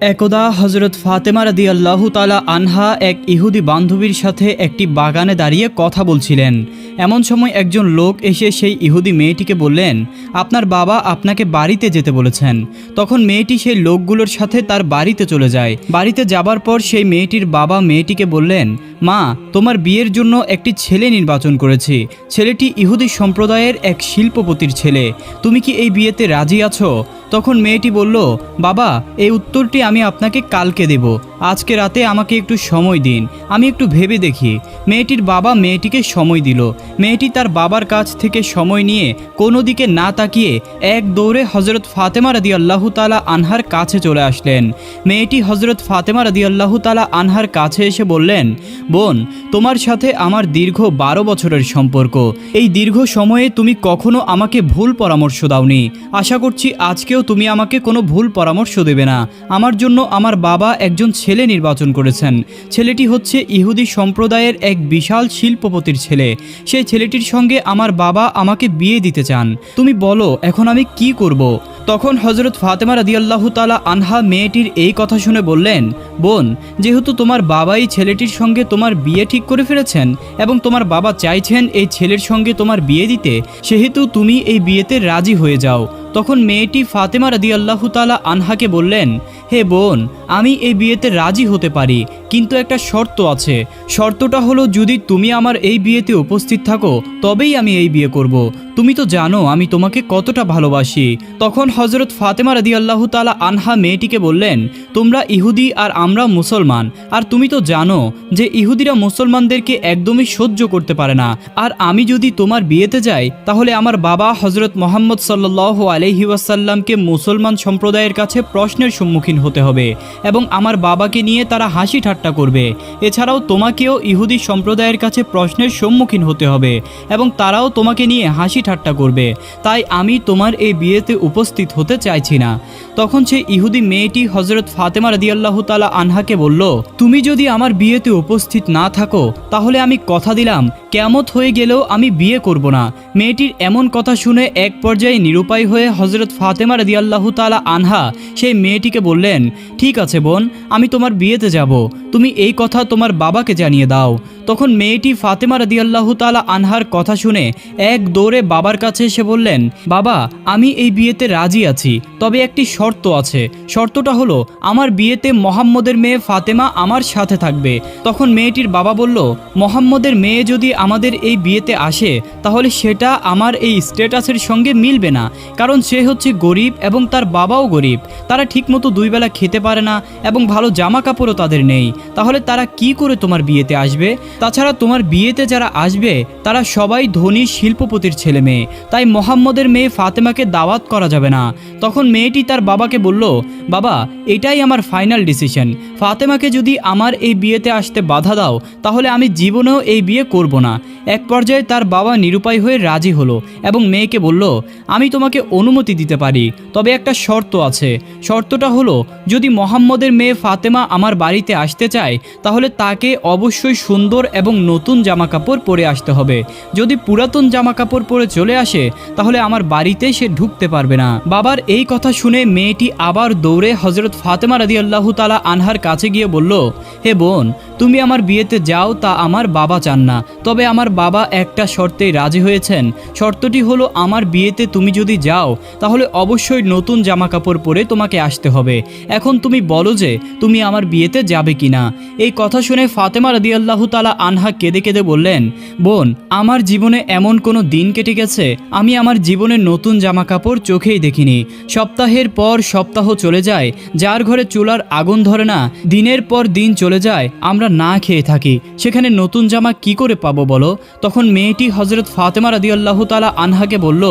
একদা হজরত ফাতেমা রাদিয়াল্লাহু তাআলা আনহা এক ইহুদি বান্ধবীর সাথে একটি বাগানে দাঁড়িয়ে কথা বলছিলেন। এমন সময় একজন লোক এসে সেই ইহুদি মেয়েটিকে বললেন, আপনার বাবা আপনাকে বাড়িতে যেতে বলেছেন। তখন মেয়েটি সেই লোকগুলোর সাথে তার বাড়িতে চলে যায়। বাড়িতে যাবার পর সেই মেয়েটির বাবা মেয়েটিকে বললেন, মা, তোমার বিয়ের জন্য একটি ছেলে নির্বাচন করেছি। ছেলেটি ইহুদি সম্প্রদায়ের এক শিল্পপতির ছেলে। তুমি কি এই বিয়েতে রাজি আছো? তখন মেয়েটি বলল, বাবা, এই উত্তরটি আমি আপনাকে কালকে দেব। আজকে রাতে আমাকে একটু সময় দিন, আমি একটু ভেবে দেখি। মেয়েটির বাবা মেয়েটিকে সময় দিল। মেয়েটি তার বাবার কাছ থেকে সময় নিয়ে কোনো দিকে না তাকিয়ে এক দৌড়ে হজরত ফাতেমা রাদিয়াল্লাহু তাআলা আনহার কাছে চলে আসলেন। মেয়েটি হজরত ফাতেমা রাদিয়াল্লাহু তাআলা আনহার কাছে এসে বললেন, বোন, তোমার সাথে আমার দীর্ঘ 12 বছরের সম্পর্ক। এই দীর্ঘ সময়ে তুমি কখনো আমাকে ভুল পরামর্শ দাওনি। আশা করছি আজকেও তুমি আমাকে কোনো ভুল পরামর্শ দেবে না। আমার জন্য আমার বাবা একজন ছেলে নির্বাচন করেছেন। ছেলেটি হচ্ছে ইহুদি সম্প্রদায়ের এক বিশাল শিল্পপতির ছেলে। সেই ছেলেটির সঙ্গে আমার বাবা আমাকে বিয়ে দিতে চান। তুমি বলো এখন আমি কি করব? তখন হজরত ফাতেমা রাদিয়াল্লাহু তাআলা আনহা মেয়েটির এই কথা শুনে বললেন, বোন, যেহেতু তোমার বাবাই ছেলেটির সঙ্গে তোমার বিয়ে ঠিক করে ফেলেছেন এবং তোমার বাবা চাইছেন এই ছেলের সঙ্গে তোমার বিয়ে দিতে, সেহেতু তুমি এই বিয়েতে রাজি হয়ে যাও। তখন মেয়েটি ফাতেমা রাদিয়াল্লাহু তাআলা আনহাকে বললেন, হে বোন, আমি এই বিয়েতে রাজি হতে পারি, কিন্তু একটা শর্ত আছে। শর্তটা হলো, যদি তুমি আমার এই বিয়েতে উপস্থিত থাকো তবেই আমি এই বিয়ে করব। তুমি তো জানো আমি তোমাকে কতটা ভালোবাসি। তখন হজরত ফাতেমা রাদিয়াল্লাহু তাআলা আনহা মেয়েটিকে বললেন, তোমরা ইহুদি আর আমরা মুসলমান, আর তুমি তো জানো যে ইহুদিরা মুসলমানদেরকে একদমই সহ্য করতে পারে না। আর আমি যদি তোমার বিয়েতে যাই তাহলে আমার বাবা হজরত মুহাম্মদ সাল্লাল্লাহু আলাইহি ওয়াসাল্লামকে মুসলমান সম্প্রদায়ের কাছে প্রশ্নের সম্মুখীন হতে হবে এবং আমার বাবাকে নিয়ে তারা হাসি ঠাট্টা করবে। এছাড়াও তোমাকেও ইহুদি সম্প্রদায়ের কাছে প্রশ্নের সম্মুখীন হতে হবে এবং তারাও তোমাকে নিয়ে হাসি ঠাট্টা করবে। তাই আমি তোমার এই বিয়েতে উপস্থিত হতে চাইছি না। তখন সেই ইহুদি মেয়েটি হজরত ফাতেমা রাদিয়াল্লাহু তাআলা আনহাকে বলল, তুমি যদি আমার বিয়েতে উপস্থিত না থাকো তাহলে আমি কথা দিলাম কিয়ামত হয়ে গেলেও আমি বিয়ে করব না। মেয়েটির এমন কথা শুনে এক পর্যায়ে নিরুপায় হয়ে হজরত ফাতেমা রাদিয়াল্লাহু তাআলা আনহা সেই মেয়েটিকে বললেন, ঠিক আছে বোন, আমি তোমার বিয়েতে যাব, তুমি এই কথা তোমার বাবাকে জানিয়ে দাও। তখন মেয়েটি ফাতেমা রাদিয়াল্লাহু তাআলা আনহার কথা শুনে এক দৌড়ে বাবার কাছে এসে বললেন, বাবা, আমি এই বিয়েতে রাজি আছি, তবে একটি শর্ত আছে। শর্তটা হলো, আমার বিয়েতে মোহাম্মদের মেয়ে ফাতেমা আমার সাথে থাকবে। তখন মেয়েটির বাবা বলল, মোহাম্মদের মেয়ে যদি আমাদের এই বিয়েতে আসে তাহলে সেটা আমার এই স্ট্যাটাসের সঙ্গে মিলবে না, কারণ সে হচ্ছে গরিব এবং তার বাবাও গরিব। তারা ঠিকমতো 2 বেলা খেতে পারে না এবং ভালো জামা কাপড়ও তাদের নেই। তাহলে তারা কি করে তোমার বিয়েতে আসবে? তাছাড়া তোমার বিয়েতে যারা আসবে তারা সবাই ধনী শিল্পপতির ছেলে মেয়ে, তাই মোহাম্মদের মেয়ে ফাতেমাকে দাওয়াত করা যাবে না। তখন মেয়েটি তার বাবাকে বলল, বাবা, এটাই আমার ফাইনাল ডিসিশন। ফাতেমাকে যদি আমার এই বিয়েতে আসতে বাধা দাও তাহলে আমি জীবনেও এই বিয়ে করব না। এক পর্যায়ে তার বাবা নিরুপায় হয়ে রাজি হলো এবং মেয়েকে বলল, আমি তোমাকে অনুমতি দিতে পারি, তবে একটা শর্ত আছে। শর্তটা হলো, যদি মোহাম্মদের মেয়ে ফাতেমা আমার বাড়িতে আসতে চায় তাহলে তাকে অবশ্যই সুন্দর এবং নতুন জামা কাপড় পরে আসতে হবে। যদি পুরাতন জামা কাপড় পরে চলে আসে তাহলে আমার বাড়িতে সে ঢুকতে পারবে না। বাবার এই কথা শুনে মেয়েটি আবার দৌড়ে হজরত ফাতেমা রাদিয়াল্লাহু তাআলা আনহার কাছে গিয়ে বলল, হে বোন, তুমি আমার বিয়েতে যাও তা আমার বাবা চান না, তবে আমার বাবা একটা শর্তেই রাজি হয়েছেন। শর্তটি হলো, আমার বিয়েতে তুমি যদি যাও তাহলে অবশ্যই নতুন জামা কাপড় পরে তোমাকে আসতে হবে। এখন তুমি বলো যে তুমি আমার বিয়েতে যাবে কিনা। এই কথা শুনে ফাতেমা রাদিয়াল্লাহু তাআলা আনহা কেঁদে কেঁদে বললেন, বোন, আমার জীবনে এমন কোনো দিন কেটে গেছে আমি আমার জীবনে নতুন জামা কাপড় চোখেই দেখিনি। সপ্তাহের পর সপ্তাহ চলে যায়, যার ঘরে চুলার আগুন ধরে না, দিনের পর দিন চলে যায়, আমরা না খেয়ে থাকি, সেখানে নতুন জামা কি করে পাবো বলো? তখন মেয়েটি হজরত ফাতেমা রাদিয়াল্লাহু তাআলা আনহাকে বলল,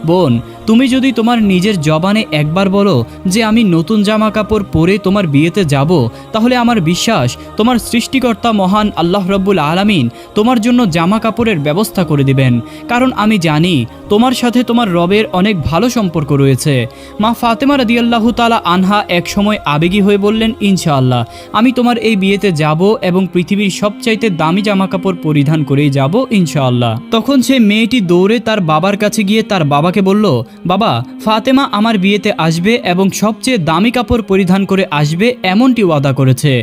বোন, তুমি যদি তোমার নিজের জবানে একবার বলো যে আমি নতুন জামা কাপড় পরে তোমার বিয়েতে যাব, তাহলে আমার বিশ্বাস তোমার সৃষ্টিকর্তা মহান আল্লাহ রাব্বুল আলামিন তোমার জন্য জামা কাপড়ের ব্যবস্থা করে দিবেন, কারণ আমি জানি তোমার সাথে তোমার রবের অনেক ভালো সম্পর্ক রয়েছে। মা ফাতেমা রাদিয়াল্লাহু তাআলা আনহা এক সময় আবেগী হয়ে বললেন, ইনশাআল্লাহ আমি তোমার এই বিয়েতে যাব এবং পৃথিবীর সবচাইতে দামি জামা কাপড় পরিধান করেই যাব ইনশাআল্লাহ। তখন সে মেয়েটি দৌড়ে তার বাবার কাছে গিয়ে তার বাবাকে বলল, বাবা, ফাতেমা আমার বিয়েতে আসবে এবং সবচেয়ে দামি কাপড় পরিধান করে আসবে এমনটি ওয়াদা করেছে।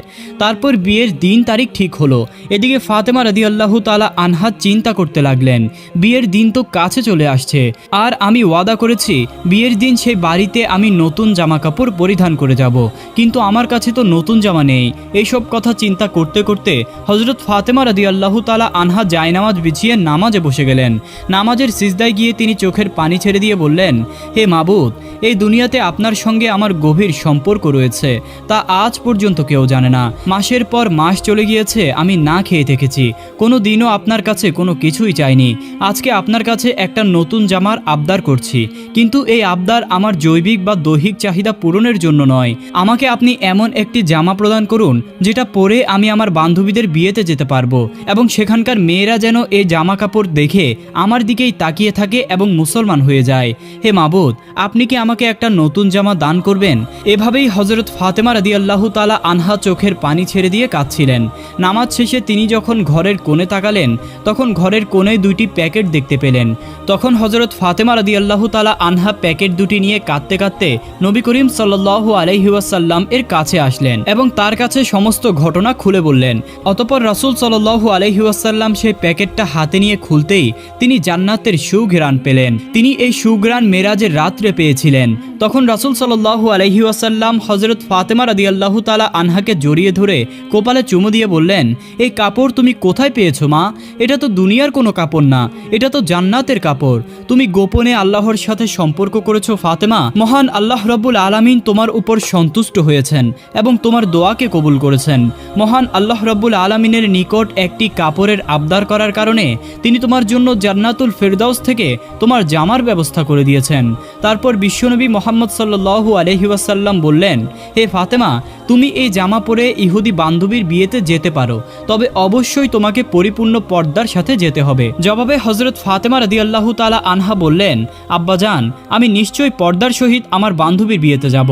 তারপর বিয়ের দিন তারিখ ঠিক হলো। এদিকে ফাতেমা রাদিয়াল্লাহু তাআলা আনহা চিন্তা করতে লাগলেন, বিয়ের দিন তো কাছে চলে আসছে, আর আমি ওয়াদা করেছি বিয়ের দিন সেই বাড়িতে আমি নতুন জামা কাপড় পরিধান করে যাব, কিন্তু আমার কাছে তো নতুন জামা নেই। এইসব কথা চিন্তা করতে করতে হযরত ফাতেমা রাদিয়াল্লাহু তাআলা আনহা জায়নামাজ বিছিয়ে নামাজে বসে গেলেন। নামাজের সিজদায় গিয়ে তিনি চোখের পানি ছেড়ে দিয়ে বললেন, হে মাবুদ, এই দুনিয়াতে আপনার সঙ্গে আমার গভীর সম্পর্ক রয়েছে, তা আজ পর্যন্ত কেউ জানে না। মাসের পর মাস চলে গিয়েছে, আমি না খেয়ে থেকেছি, কোনো দিনও আপনার কাছে কোনো কিছুই চাইনি। আজকে আপনার কাছে একটা নতুন জামার আবদার করছি, কিন্তু এই আবদার আমার জৈবিক বা দৈহিক চাহিদা পূরণের জন্য নয়। আমাকে আপনি এমন একটি জামা প্রদান করুন যেটা পরে আমি আমার বান্ধবীদের বিয়েতে যেতে পারবো, এবং সেখানকার মেয়েরা যেন এই জামা কাপড় দেখে আমার দিকেই তাকিয়ে থাকে এবং মুসলমান হয়ে যায়। হে মাবুদ, আপনি কি আমাকে একটা নতুন জামা দান করবেন? এভাবেই হযরত ফাতেমা রাদিয়াল্লাহু তাআলা আনহা চোখের পানি ছেড়ে দিয়ে কাঁদছিলেন। নামাজ শেষে তিনি যখন ঘরের কোণে তাকালেন, তখন ঘরের কোণে দুইটি প্যাকেট দেখতে পেলেন। তখন হযরত ফাতেমা রাদিয়াল্লাহু তাআলা আনহা প্যাকেট দুটি নিয়ে কাঁদতে কাঁদতে নবী করিম সাল্লাল্লাহু আলাইহি ওয়াসাল্লাম এর কাছে আসলেন এবং তার কাছে সমস্ত ঘটনা খুলে বললেন। অতঃপর রাসূল সাল্লাল্লাহু আলাইহি ওয়াসাল্লাম সেই প্যাকেটটা হাতে নিয়ে খুলতেই তিনি জান্নাতের সুঘ্রাণ পেলেন। তিনি এই সুঘ্রাণ মেরাজের রাত্রে পেয়েছিলেন। তখন রাসূল সাল্লাল্লাহু আলাইহি ওয়াসাল্লাম হযরত ফাতেমা রাদিয়াল্লাহু তাআলা আনহাকে জড়িয়ে ধরে কপালে চুমু দিয়ে বললেন, এই কাপড় তুমি কোথায় পেয়েছো মা? এটা তো দুনিয়ার কোনো কাপড় না, এটা তো জান্নাতের কাপড়। তুমি গোপনে আল্লাহর সাথে সম্পর্ক করেছো ফাতেমা। মহান আল্লাহ রাব্বুল আলামিন তোমার উপর সন্তুষ্ট হয়েছেন এবং তোমার দোয়াকে কবুল করেছেন। মহান আল্লাহ রাব্বুল আলামিনের নিকট একটি কাপড়ের আবদার করার কারণে তিনি তোমার জন্য জান্নাতুল ফেরদাউস থেকে তোমার জামার ব্যবস্থা করে দিয়েছেন। তারপর বিশ্বনবী মুহাম্মদ সাল্লাল্লাহু আলাইহি ওয়াসাল্লাম বললেন, হে ফাতেমা, তুমি এই জামা পরে ইহুদি বান্ধবীর বিয়েতে যেতে পারো, তবে অবশ্যই তোমাকে পরিপূর্ণ পর্দার সাথে যেতে হবে। জবাবে হযরত ফাতেমা রাদিয়াল্লাহু তাআলা আনহা বললেন, আব্বাজান, আমি নিশ্চয়ই পর্দার সহিত আমার বান্ধবীর বিয়েতে যাব।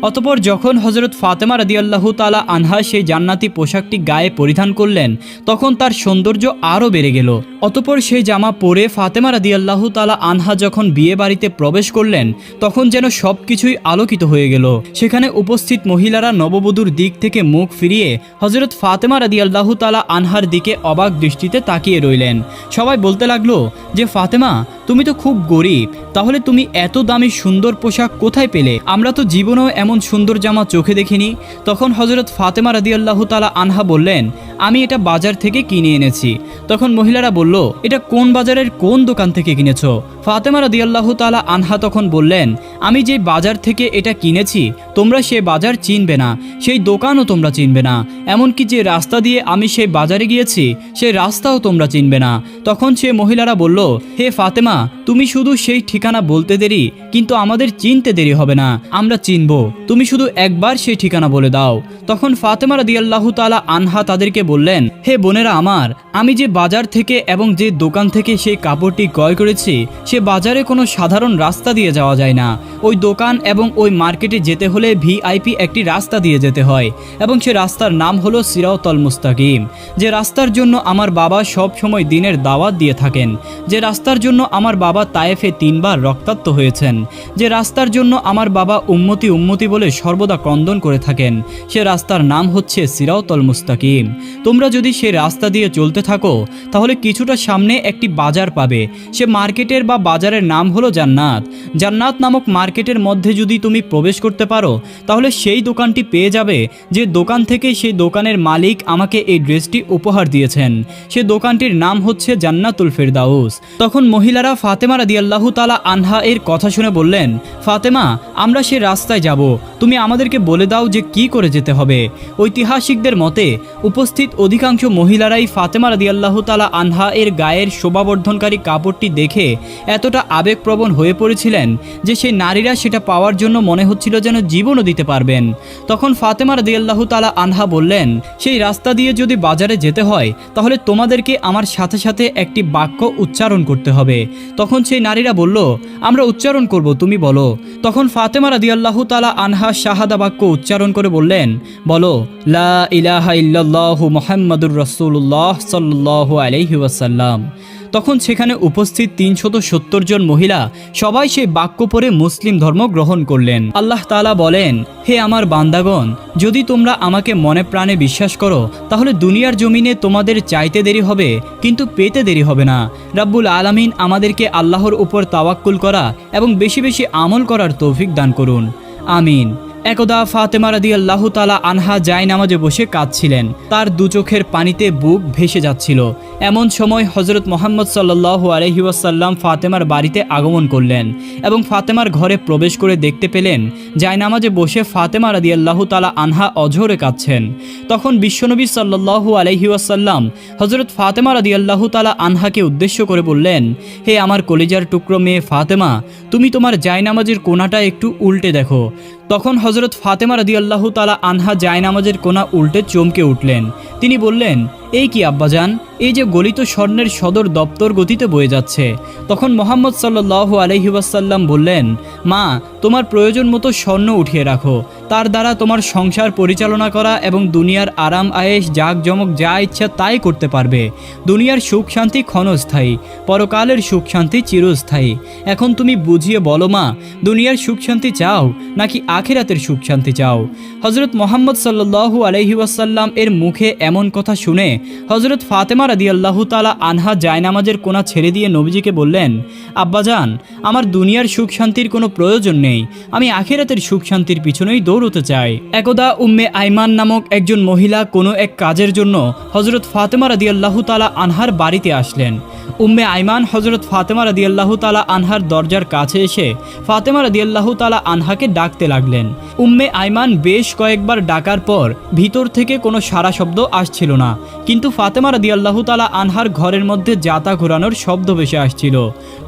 অতঃপর যখন হযরত ফাতেমা রাদিয়াল্লাহু তাআলা আনহা সেই জান্নাতি পোশাকটি গায়ে পরিধান করলেন, তখন তার সৌন্দর্য আরও বেড়ে গেল। অতঃপর সেই জামা পরে ফাতেমা রাদিয়াল্লাহু তাআলা আনহা যখন বিয়ে বাড়িতে প্রবেশ করলেন, তখন যেন সব কিছুই আলোকিত হয়ে গেল। সেখানে উপস্থিত মহিলারা নববধূর দিক থেকে মুখ ফিরিয়ে হযরত ফাতেমা রাদিয়াল্লাহু তাআলা আনহার দিকে অবাক দৃষ্টিতে তাকিয়ে রইলেন। সবাই বলতে লাগলো যে, ফাতেমা, তুমি তো খুব গরিব, তাহলে তুমি এত দামি সুন্দর পোশাক কোথায় পেলে? আমরা তো জীবনেও এমন সুন্দর জামা চোখে দেখিনি। তখন হযরত ফাতেমা রাদিয়াল্লাহু তাআলা আনহা বললেন, আমি এটা বাজার থেকে কিনে এনেছি। তখন মহিলারা বলল, এটা কোন বাজারের কোন দোকান থেকে কিনেছো? ফাতেমা রাদিয়াল্লাহু তাআলা আনহা তখন বললেন, আমি যে বাজার থেকে এটা কিনেছি তোমরা সে বাজার চিনবে না, সেই দোকানও তোমরা চিনবে না, এমনকি যে রাস্তা দিয়ে আমি সেই বাজারে গিয়েছি সেই রাস্তাও তোমরা চিনবে না। তখন সে মহিলারা বলল, হে ফাতেমা, তুমি শুধু সেই ঠিকানা বলতে দেরি, কিন্তু আমাদের চিনতে দেরি হবে না, আমরা চিনব, তুমি শুধু একবার সেই ঠিকানা বলে দাও। তখন ফাতেমা রাদিয়াল্লাহু তাআলা আনহা তাদেরকে বললেন, হে বোনেরা আমার, আমি যে বাজার থেকে এবং যে দোকান থেকে সেই কাপড়টি ক্রয় করেছি সে বাজারে কোনো সাধারণ রাস্তা দিয়ে যাওয়া যায় না। ওই দোকান এবং ওই মার্কেটে যেতে হলে ভিআইপি একটি রাস্তা দিয়ে যেতে হয়, এবং সে রাস্তার নাম হলো সিরাতুল মুস্তাকিম। যে রাস্তার জন্য আমার বাবা সব সময় দিনের দাওয়াত দিয়ে থাকেন, যে রাস্তার জন্য আমার বাবা তায়েফে 3 বার রক্তাক্ত হয়েছেন, যে রাস্তার জন্য আমার বাবা উম্মতি উম্মতি বলে সর্বদা ক্রন্দন করে থাকেন, সে রাস্তার নাম হচ্ছে সিরাতুল মুস্তাকিম। তোমরা যদি সে রাস্তা দিয়ে চলতে থাকো তাহলে কিছুটা সামনে একটি বাজার পাবে। সে মার্কেটের বা বাজারের নাম হলো জান্নাত। জান্নাত নামক মার্কেটের মধ্যে যদি তুমি প্রবেশ করতে পারো তাহলে সেই দোকানটি পেয়ে যাবে যে দোকান থেকে সেই দোকানের মালিক আমাকে এই ড্রেসটি উপহার দিয়েছেন। সে দোকানটির নাম হচ্ছে জান্নাতুল ফেরদাউস। তখন মহিলারা ফাতেমা রাদিয়াল্লাহু তাআলা আনহা এর কথা শুনে বললেন, ফাতেমা, আমরা সে রাস্তায় যাব, তুমি আমাদেরকে বলে দাও যে কি করে যেতে হবে। ঐতিহাসিকদের মতে উপস্থিত অধিকাংশ মহিলারাই ফাতেমা রাদিয়াল্লাহু তাআলা আনহা এর গায়ের শোভাবর্ধনকারী কাপড়টি দেখে এতটা আবেগপ্রবণ হয়ে পড়েছিলেন যে সেই নারীরা সেটা পাওয়ার জন্য মনে হচ্ছিল যেন জীবনও দিতে পারবেন। তখন ফাতেমা রাদিয়াল্লাহু তাআলা আনহা বললেন, সেই রাস্তা দিয়ে যদি বাজারে যেতে হয় তাহলে তোমাদেরকে আমার সাথে সাথে একটি বাক্য উচ্চারণ করতে হবে। তখন সেই নারীরা বলল, আমরা উচ্চারণ করব, তুমি বলো। তখন ফাতেমা রাদিয়াল্লাহু তাআলা আনহা শাহাদা বাক্য উচ্চারণ করে বললেন, বলো, লা ইলাহা ইল্লাল্লাহু মুহাম্মাদুর রাসূলুল্লাহ সাল্লাল্লাহু আলাইহি ওয়াসাল্লাম। তখন সেখানে উপস্থিত 370 জন মহিলা সবাই সেই বাক্য পড়ে মুসলিম ধর্ম গ্রহণ করলেন। আল্লাহ তাআলা বলেন, হে আমার বান্দাগণ, যদি তোমরা আমাকে মনে প্রাণে বিশ্বাস করো তাহলে দুনিয়ার জমিনে তোমাদের চাইতে দেরি হবে কিন্তু পেতে দেরি হবে না। রাব্বুল আলামিন আমাদেরকে আল্লাহর উপর তাওয়াক্কুল করা এবং বেশি বেশি আমল করার তৌফিক দান করুন, আমিন। একদা ফাতেমা রাদিয়াল্লাহু তাআলা আনহা জায়নামাজে বসে কাঁদছিলেন। তার দু চোখের পানিতে বুক ভেসে যাচ্ছিল। এমন সময় হযরত মুহাম্মদ সাল্লাল্লাহু আলাইহি ওয়াসাল্লাম ফাতেমার বাড়িতে আগমন করলেন এবং ফাতেমার ঘরে প্রবেশ করে দেখতে পেলেন জায়নামাজে বসে ফাতেমা রাদিয়াল্লাহু তাআলা আনহা অঝরে কাঁদছেন। তখন বিশ্বনবী সাল্লাল্লাহু আলাইহি ওয়াসাল্লাম হযরত ফাতেমা রাদিয়াল্লাহু তাআলা আনহাকে উদ্দেশ্য করে বললেন, হে আমার কলিজার টুকরো মেয়ে ফাতেমা, তুমি তোমার জায়নামাজের কোণাটা একটু উল্টে দেখো। তখন হযরত ফাতেমা রাদিয়াল্লাহু তাআলা আনহা জায়নামাজের কোণা উল্টে চমকে উঠলেন। তিনি বললেন, এই কি আব্বাজান, এই যে গলিত স্বর্ণের সদর দপ্তর গতিতে বয়ে যাচ্ছে। তখন মুহাম্মদ সাল্লাল্লাহু আলাইহি ওয়াসাল্লাম বললেন, মা, তোমার প্রয়োজন মতো স্বর্ণ উঠিয়ে রাখো, তার দ্বারা তোমার সংসার পরিচালনা করা এবং দুনিয়ার আরাম আয়েশ জাঁকজমক যা ইচ্ছা তাই করতে পারবে। দুনিয়ার সুখ শান্তি ক্ষণস্থায়ী, পরকালের সুখ শান্তি চিরস্থায়ী। এখন তুমি বুঝিয়ে বলো মা, দুনিয়ার সুখ শান্তি চাও নাকি আখিরাতের সুখ শান্তি চাও? হযরত মুহাম্মদ সাল্লাল্লাহু আলাইহি ওয়াসাল্লাম এর মুখে এমন কথা শুনে হযরত ফাতেমা রাদিয়াল্লাহু তাআলা আনহা জায়নামাজের কোণা ছেড়ে দিয়ে নবীজিকে বললেন, আব্বাজান, আমার দুনিয়ার সুখ শান্তির কোনো প্রয়োজন নেই, আমি আখিরাতের সুখ শান্তির পিছনেই দৌড়তে চাই। একদা উম্মে আইমান নামক একজন মহিলা কোনো এক কাজের জন্য হযরত ফাতেমা রাদিয়াল্লাহু তাআলা আনহার বাড়িতে আসলেন। উম্মে আইমান হযরত ফাতেমা রাদিয়াল্লাহু তাআলা আনহার দরজার কাছে এসে ফাতেমা রাদিয়াল্লাহু তাআলা আনহাকে ডাকতে লাগলেন। উম্মে আইমান বেশ কয়েকবার ডাকার পর ভিতর থেকে কোনো সাড়া শব্দ আসছিল না, কিন্তু ফাতেমা রাদিয়াল্লাহু তাআলা আনহার ঘরের মধ্যে জাতা ঘোরানোর শব্দ ভেসে আসছিল।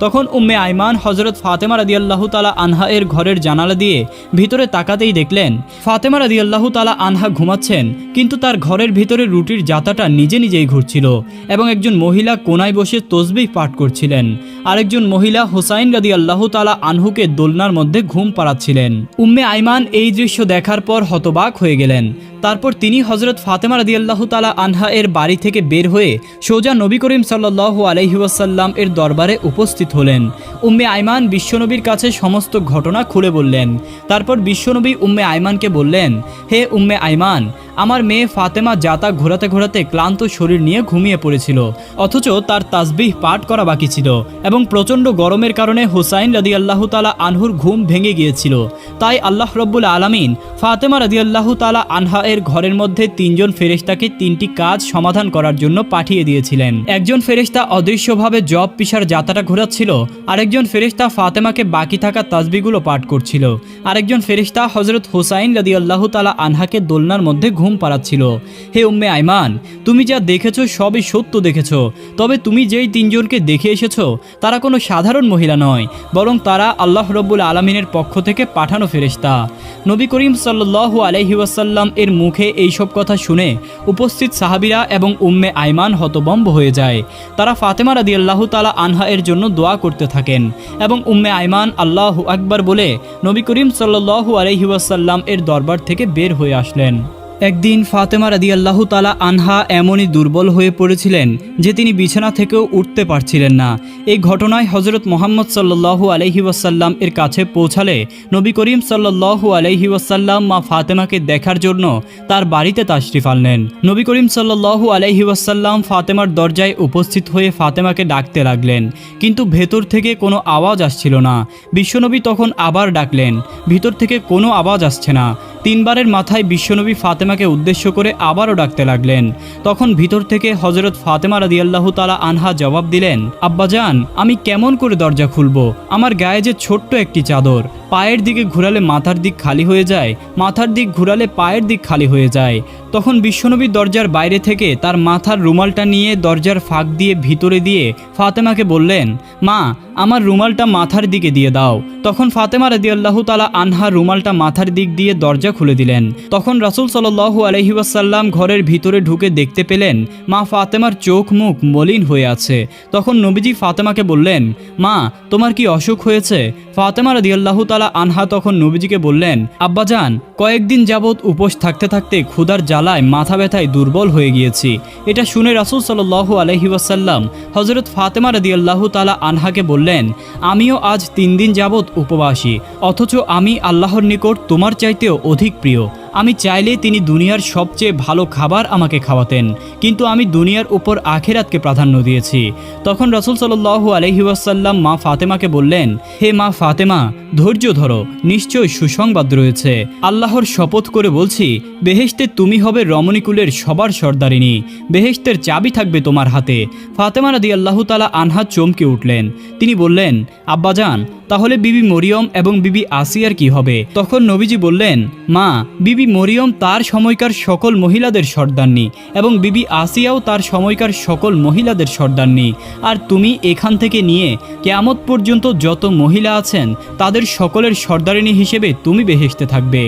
তখন উম্মে আইমান হযরত ফাতেমা রাদিয়াল্লাহু তাআলা আনহা এর ঘরের জানালা দিয়ে ভিতরে তাকাতেই দেখলেন ফাতেমা রাদিয়াল্লাহু তাআলা আনহা ঘুমাচ্ছেন, কিন্তু তার ঘরের ভিতরে রুটির জাতাটা নিজে নিজেই ঘুরছিল এবং একজন মহিলা কোনায় বসে তসবিহ পাঠ করছিলেন। আরেকজন মহিলা হুসাইন রাদিয়াল্লাহু তাআলা আনহুকে দোলনার মধ্যে ঘুম পাড়াচ্ছিলেন। উম্মে আইমান এই দৃশ্য দেখার পর হতবাক হয়ে গেলেন। তারপর তিনি হযরত ফাতেমা রাদিয়াল্লাহু তাআলা আনহা এর বাড়ি থেকে বের হয়ে সোজা নবী করিম সাল্লাল্লাহু আলাইহি ওয়াসাল্লাম এর দরবারে উপস্থিত হলেন। উম্মে আইমান বিশ্বনবীর কাছে সমস্ত ঘটনা খুলে বললেন। তারপর বিশ্বনবী উম্মে আইমানকে বললেন, হে উম্মে আইমান, আমার মেয়ে ফাতেমা জাতা ঘোরাতে ঘোরাতে ক্লান্ত শরীর নিয়ে ঘুমিয়ে পড়েছিল, অথচ তার তাসবিহ পাঠ করা বাকি ছিল এবং প্রচণ্ড গরমের কারণে হুসাইন রাদিয়াল্লাহু তাআলা আনহুর ঘুম ভেঙে গিয়েছিল। তাই আল্লাহ রাব্বুল আলামিন ফাতেমা রাদিয়াল্লাহু তাআলা আনহা এর ঘরের মধ্যে 3 জন ফেরেশতাকে 3টি কাজ সমাধান করার জন্য পাঠিয়ে দিয়েছিলেন। একজন ফেরেশতা অদৃশ্যভাবে জব পিসার জাতাটা ঘোরাচ্ছিল, আরেকজন ফেরেশতা ফাতেমাকে বাকি থাকা তাসবিহগুলো পাঠ করছিল, আরেকজন ফেরেশতা হযরত হুসাইন রাদিয়াল্লাহু তাআলা আনহাকে দোলনার মধ্যে ঘুম পাড়াচ্ছিল। হে উম্মে আইমান, তুমি যা দেখেছো সবই সত্য দেখেছো, তবে তুমি যেই 3 জনকে দেখে এসেছো তারা কোনো সাধারণ মহিলা নয়, বরং তারা আল্লাহ রাব্বুল আলামিনের পক্ষ থেকে পাঠানো ফেরেশতা। নবী করিম সাল্লাল্লাহু আলাইহি ওয়াসাল্লাম এর মুখে এইসব কথা শুনে উপস্থিত সাহাবীরা এবং উম্মে আইমান হতভম্ব হয়ে যায়। তারা ফাতেমা রাদিয়াল্লাহু তাআলা আনহা এর জন্য দোয়া করতে থাকেন এবং উম্মে আইমান আল্লাহু আকবার বলে নবী করিম সাল্লাল্লাহু আলাইহি ওয়াসাল্লাম এর দরবার থেকে বের হয়ে আসলেন। একদিন ফাতেমা রাদিয়াল্লাহু তাআলা আনহা এমনই দুর্বল হয়ে পড়েছিলেন যে তিনি বিছানা থেকেও উঠতে পারছিলেন না। এই ঘটনায় হযরত মুহাম্মদ সাল্লাল্লাহু আলাইহি ওয়াসাল্লাম এর কাছে পৌঁছালে নবী করিম সাল্লাল্লাহু আলাইহি ওয়াসাল্লাম মা ফাতেমাকে দেখার জন্য তার বাড়িতে তাশরিফ আনলেন। নবী করিম সাল্লাল্লাহু আলাইহি ওয়াসাল্লাম ফাতেমার দরজায় উপস্থিত হয়ে ফাতেমাকে ডাকতে লাগলেন, কিন্তু ভেতর থেকে কোনো আওয়াজ আসছিল না। বিশ্বনবী তখন আবার ডাকলেন, ভিতর থেকে কোনো আওয়াজ আসছে না। 3 বারের মাথায় বিশ্বনবী ফাতেমাকে উদ্দেশ্য করে আবারও ডাকতে লাগলেন। তখন ভিতর থেকে হযরত ফাতেমা রাদিয়াল্লাহু তাআলা আনহা জবাব দিলেন, আব্বাজান, আমি কেমন করে দরজা খুলবো? আমার গায়ে যে ছোট্ট একটি চাদর, পায়ের দিকে ঘুরালে মাথার দিক খালি হয়ে যায়, মাথার দিক ঘুরালে পায়ের দিক খালি হয়ে যায়। তখন বিশ্বনবী দরজার বাইরে থেকে তার মাথার রুমালটা নিয়ে দরজার ফাঁক দিয়ে ভিতরে দিয়ে ফাতেমাকে বললেন, মা, আমার রুমালটা মাথার দিকে দিয়ে দাও। তখন ফাতেমা রাদিয়াল্লাহু তাআলা আনহা রুমালটা মাথার দিক দিয়ে দরজা খুলে দিলেন। তখন রাসূল সাল্লাল্লাহু আলাইহি ওয়াসাল্লাম ঘরের ভিতরে ঢুকে দেখতে পেলেন মা ফাতেমার চোখ মুখ মলিন হয়ে আছে। তখন নবীজি ফাতেমাকে বললেন, মা তোমার কি অসুখ হয়েছে? ফাতেমা রাদিয়াল্লাহু তাআলা আনহা তখন নবীজিকে বললেন, আব্বাজান কয়েকদিন যাবৎ উপোস থাকতে থাকতে ক্ষুধার জ্বালায় মাথা ব্যথায় দুর্বল হয়ে গিয়েছি। এটা শুনে রাসূল সাল্লাল্লাহু আলাইহি ওয়াসাল্লাম হযরত ফাতেমা রাদিয়াল্লাহু তাআলা আনহাকে বললেন, আমিও আজ 3 দিন যাবৎ উপবাসী, অথচ আমি আল্লাহর নিকট তোমার চাইতেও অধিক প্রিয়। আমি চাইলে তিনি দুনিয়ার সবচেয়ে ভালো খাবার আমাকে খাওয়াতেন, কিন্তু আমি দুনিয়ার উপর আখিরাতকে প্রাধান্য দিয়েছি। তখন রাসূল সাল্লাল্লাহু আলাইহি ওয়াসাল্লাম মা ফাতেমাকে বললেন, হে মা ফাতেমা, ধৈর্য ধরো, নিশ্চয় সুসংবাদ রয়েছে। আল্লাহর শপথ করে বলছি, বেহেশতে তুমি হবে রমণীকুলের সবার সর্দারিনী, বেহেশতের চাবি থাকবে তোমার হাতে। ফাতেমা রাদিয়াল্লাহু তাআলা আনহা চমকে উঠলেন। তিনি বললেন, আব্বাজান তাহলে বিবি মরিয়ম এবং বিবি আসিয়ার কি হবে? তখন নবীজি বললেন, মা বিবি মরিয়ম তার সময়কার সকল মহিলাদের সর্দারনী এবং বিবি আসিয়াও তার সময়কার সকল মহিলাদের সর্দারনী, আর তুমি এখান থেকে নিয়ে কিয়ামত পর্যন্ত যত মহিলা আছেন তাদের সকলের সর্দারিনী হিসেবে তুমি বেহেশতে থাকবে।